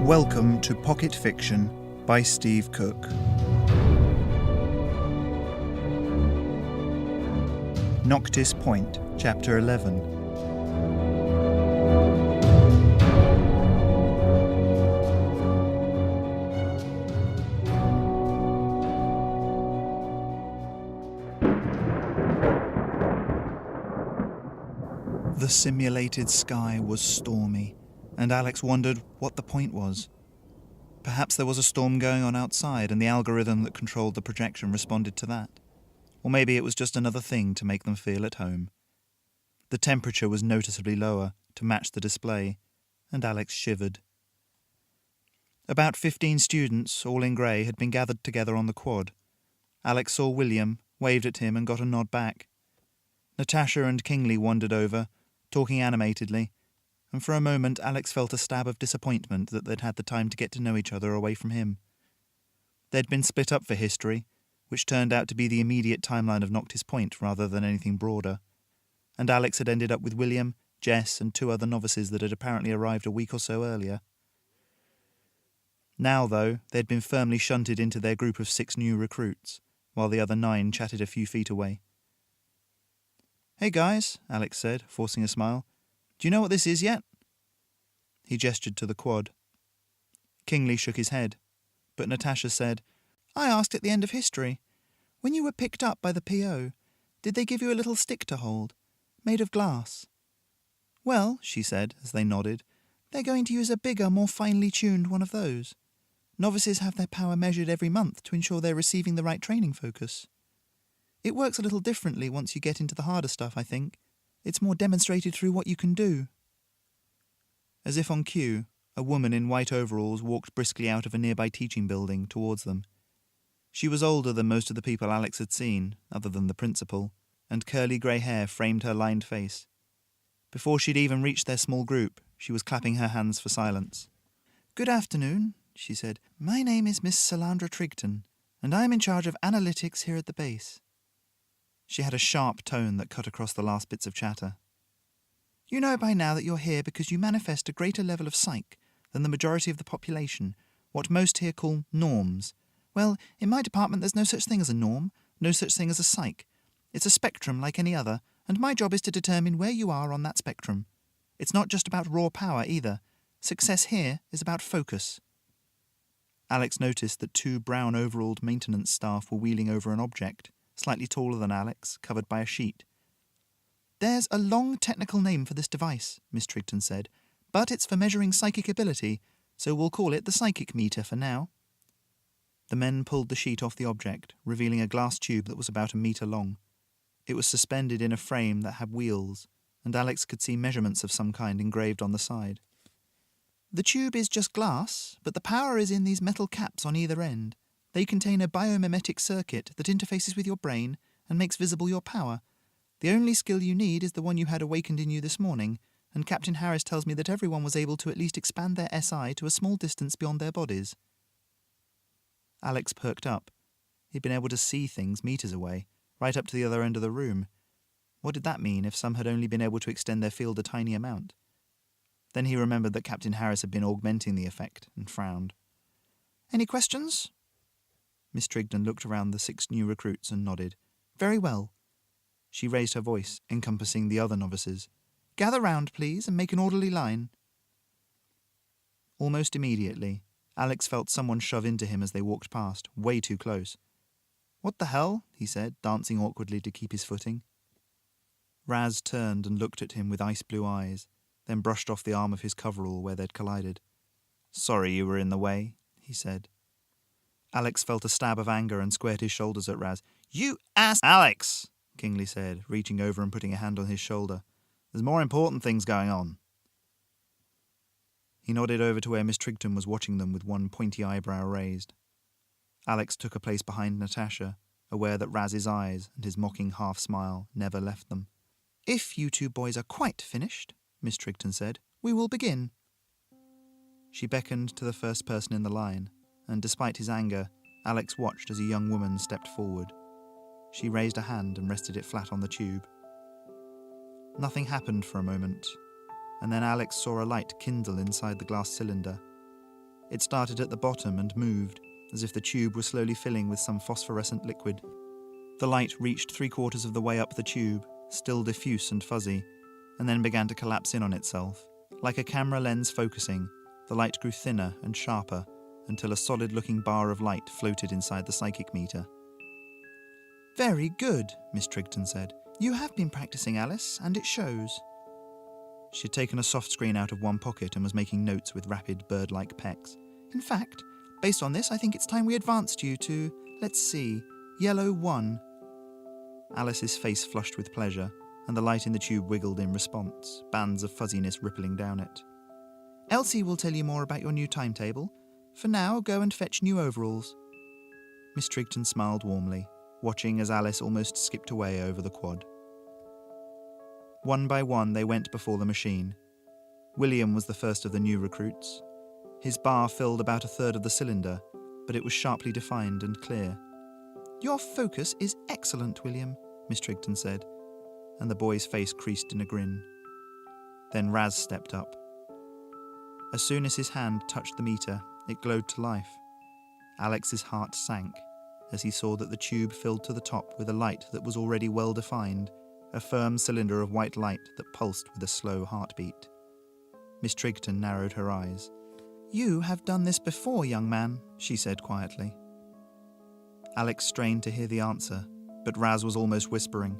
Welcome to Pocket Fiction by Steve Cook. Noctis Point, Chapter 11. The simulated sky was stormy, and Alex wondered what the point was. Perhaps there was a storm going on outside and the algorithm that controlled the projection responded to that. Or maybe it was just another thing to make them feel at home. The temperature was noticeably lower to match the display, and Alex shivered. About 15 students, all in grey, had been gathered together on the quad. Alex saw William, waved at him and got a nod back. Natasha and Kingsley wandered over, talking animatedly, and for a moment Alex felt a stab of disappointment that they'd had the time to get to know each other away from him. They'd been split up for history, which turned out to be the immediate timeline of Noctis Point rather than anything broader, and Alex had ended up with William, Jess and 2 other novices that had apparently arrived a week or so earlier. Now, though, they'd been firmly shunted into their group of 6 new recruits, while the other 9 chatted a few feet away. "Hey guys," Alex said, forcing a smile. "Do you know what this is yet?" He gestured to the quad. Kingsley shook his head, but Natasha said, "I asked at the end of history. When you were picked up by the PO, did they give you a little stick to hold, made of glass?" "Well," she said, as they nodded, "they're going to use a bigger, more finely tuned one of those. Novices have their power measured every month to ensure they're receiving the right training focus. It works a little differently once you get into the harder stuff, I think. It's more demonstrated through what you can do." As if on cue, a woman in white overalls walked briskly out of a nearby teaching building towards them. She was older than most of the people Alex had seen, other than the principal, and curly grey hair framed her lined face. Before she'd even reached their small group, she was clapping her hands for silence. "Good afternoon," she said. "My name is Miss Salandra Trigton, and I'm in charge of analytics here at the base." She had a sharp tone that cut across the last bits of chatter. "You know by now that you're here because you manifest a greater level of psych than the majority of the population, what most here call norms. Well, in my department there's no such thing as a norm, no such thing as a psych. It's a spectrum like any other, and my job is to determine where you are on that spectrum. It's not just about raw power either. Success here is about focus." Alex noticed that 2 brown-overalled maintenance staff were wheeling over an object, slightly taller than Alex, covered by a sheet. "There's a long technical name for this device," Miss Trigton said, "but it's for measuring psychic ability, so we'll call it the psychic meter for now." The men pulled the sheet off the object, revealing a glass tube that was about a metre long. It was suspended in a frame that had wheels, and Alex could see measurements of some kind engraved on the side. "The tube is just glass, but the power is in these metal caps on either end. They contain a biomimetic circuit that interfaces with your brain and makes visible your power. The only skill you need is the one you had awakened in you this morning, and Captain Harris tells me that everyone was able to at least expand their SI to a small distance beyond their bodies." Alex perked up. He'd been able to see things meters away, right up to the other end of the room. What did that mean if some had only been able to extend their field a tiny amount? Then he remembered that Captain Harris had been augmenting the effect, and frowned. "Any questions?" Miss Trigton looked around the 6 new recruits and nodded. "Very well." She raised her voice, encompassing the other novices. "Gather round, please, and make an orderly line." Almost immediately, Alex felt someone shove into him as they walked past, way too close. "What the hell?" he said, dancing awkwardly to keep his footing. Raz turned and looked at him with ice-blue eyes, then brushed off the arm of his coverall where they'd collided. "Sorry you were in the way," he said. Alex felt a stab of anger and squared his shoulders at Raz. "You ass—" "Alex!" Kingsley said, reaching over and putting a hand on his shoulder. "There's more important things going on." He nodded over to where Miss Trigton was watching them with one pointy eyebrow raised. Alex took a place behind Natasha, aware that Raz's eyes and his mocking half-smile never left them. "If you 2 boys are quite finished," Miss Trigton said, "we will begin." She beckoned to the first person in the line, and despite his anger, Alex watched as a young woman stepped forward. She raised a hand and rested it flat on the tube. Nothing happened for a moment, and then Alex saw a light kindle inside the glass cylinder. It started at the bottom and moved, as if the tube was slowly filling with some phosphorescent liquid. The light reached 3/4 of the way up the tube, still diffuse and fuzzy, and then began to collapse in on itself. Like a camera lens focusing, the light grew thinner and sharper until a solid-looking bar of light floated inside the psychic meter. "Very good," Miss Trigton said. "You have been practicing, Alice, and it shows." She had taken a soft screen out of one pocket and was making notes with rapid bird-like pecks. "In fact, based on this, I think it's time we advanced you to, let's see, yellow 1. Alice's face flushed with pleasure, and the light in the tube wiggled in response, bands of fuzziness rippling down it. "Elsie will tell you more about your new timetable. For now, go and fetch new overalls." Miss Trigton smiled warmly, watching as Alice almost skipped away over the quad. One by one they went before the machine. William was the first of the new recruits. His bar filled about 1/3 of the cylinder, but it was sharply defined and clear. "Your focus is excellent, William," Miss Trigton said, and the boy's face creased in a grin. Then Raz stepped up. As soon as his hand touched the meter, it glowed to life. Alex's heart sank as he saw that the tube filled to the top with a light that was already well defined, a firm cylinder of white light that pulsed with a slow heartbeat. Miss Trigton narrowed her eyes. "You have done this before, young man," she said quietly. Alex strained to hear the answer, but Raz was almost whispering.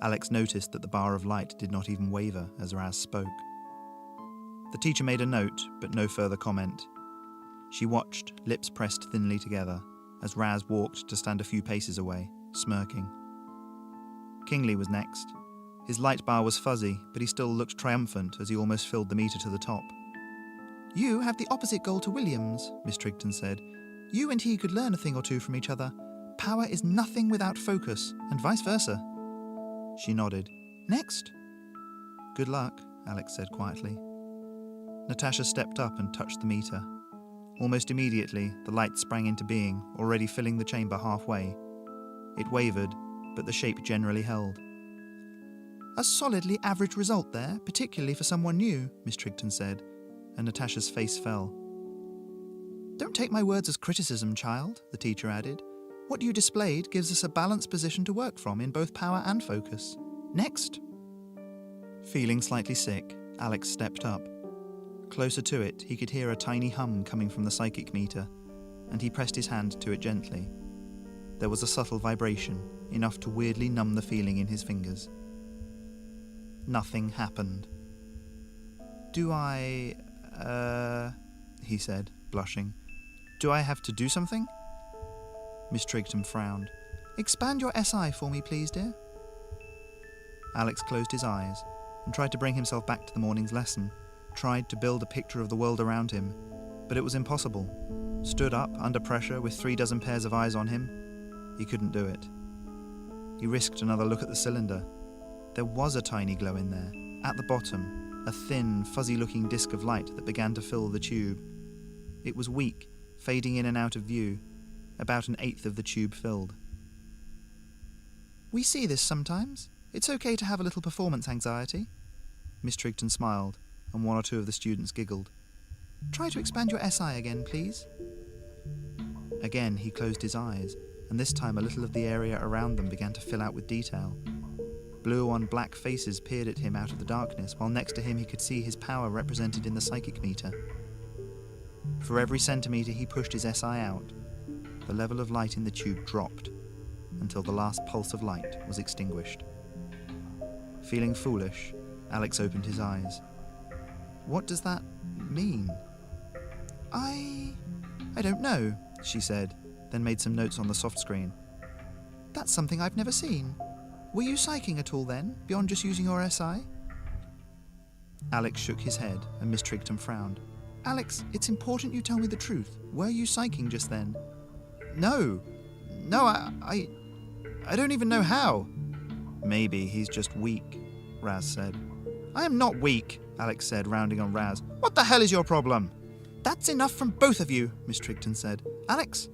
Alex noticed that the bar of light did not even waver as Raz spoke. The teacher made a note, but no further comment. She watched, lips pressed thinly together, as Raz walked to stand a few paces away, smirking. Kingsley was next. His light bar was fuzzy, but he still looked triumphant as he almost filled the meter to the top. "You have the opposite goal to William's," Miss Trigton said. "You and he could learn a thing or two from each other. Power is nothing without focus, and vice versa." She nodded. "Next." "Good luck," Alex said quietly. Natasha stepped up and touched the meter. Almost immediately, the light sprang into being, already filling the chamber halfway. It wavered, but the shape generally held. "A solidly average result there, particularly for someone new," Miss Trigton said, and Natasha's face fell. "Don't take my words as criticism, child," the teacher added. "What you displayed gives us a balanced position to work from in both power and focus. Next." Feeling slightly sick, Alex stepped up. Closer to it, he could hear a tiny hum coming from the psychic meter, and he pressed his hand to it gently. There was a subtle vibration, enough to weirdly numb the feeling in his fingers. Nothing happened. "Do I... he said, blushing. "Do I have to do something?" Miss Trigton frowned. "Expand your SI for me, please, dear." Alex closed his eyes and tried to bring himself back to the morning's lesson, tried to build a picture of the world around him, but it was impossible. Stood up, under pressure, with 36 pairs of eyes on him, he couldn't do it. He risked another look at the cylinder. There was a tiny glow in there, at the bottom, a thin, fuzzy-looking disc of light that began to fill the tube. It was weak, fading in and out of view, about 1/8 of the tube filled. "We see this sometimes. It's okay to have a little performance anxiety." Miss Trigton smiled, and 1 or 2 of the students giggled. "Try to expand your SI again, please." Again he closed his eyes, and this time a little of the area around them began to fill out with detail. Blue on black faces peered at him out of the darkness, while next to him he could see his power represented in the psychic meter. For every centimetre he pushed his SI out, the level of light in the tube dropped, until the last pulse of light was extinguished. Feeling foolish, Alex opened his eyes. "What does that mean?" I don't know," she said, then made some notes on the soft screen. "That's something I've never seen. Were you psyching at all then, beyond just using your SI?" Alex shook his head, and Miss Trigton frowned. "Alex, it's important you tell me the truth. Were you psyching just then?" No, I don't even know how." "Maybe he's just weak," Raz said. "I am not weak," Alex said, rounding on Raz. "What the hell is your problem?" "That's enough from both of you," Miss Trigton said. Alex,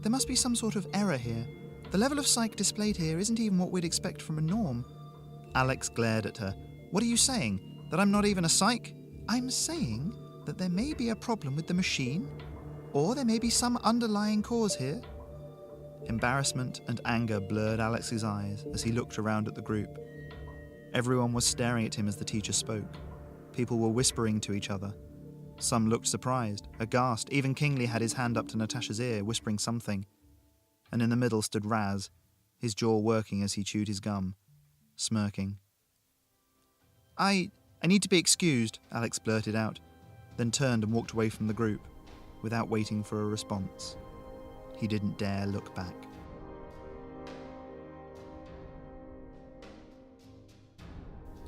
there must be some sort of error here. The level of psych displayed here isn't even what we'd expect from a norm." Alex glared at her. "What are you saying? That I'm not even a psych?" "I'm saying that there may be a problem with the machine, or there may be some underlying cause here. Embarrassment and anger blurred Alex's eyes as he looked around at the group. Everyone was staring at him as the teacher spoke. People were whispering to each other. Some looked surprised, aghast. Even Kingsley had his hand up to Natasha's ear, whispering something. And in the middle stood Raz, his jaw working as he chewed his gum, smirking. I need to be excused, Alex blurted out, then turned and walked away from the group, without waiting for a response. He didn't dare look back.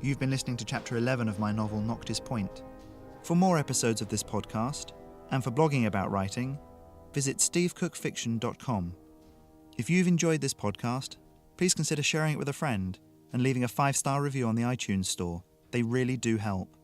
You've been listening to Chapter 11 of my novel Noctis Point. For more episodes of this podcast, and for blogging about writing, visit stevecookfiction.com. If you've enjoyed this podcast, please consider sharing it with a friend and leaving a 5-star review on the iTunes store. They really do help.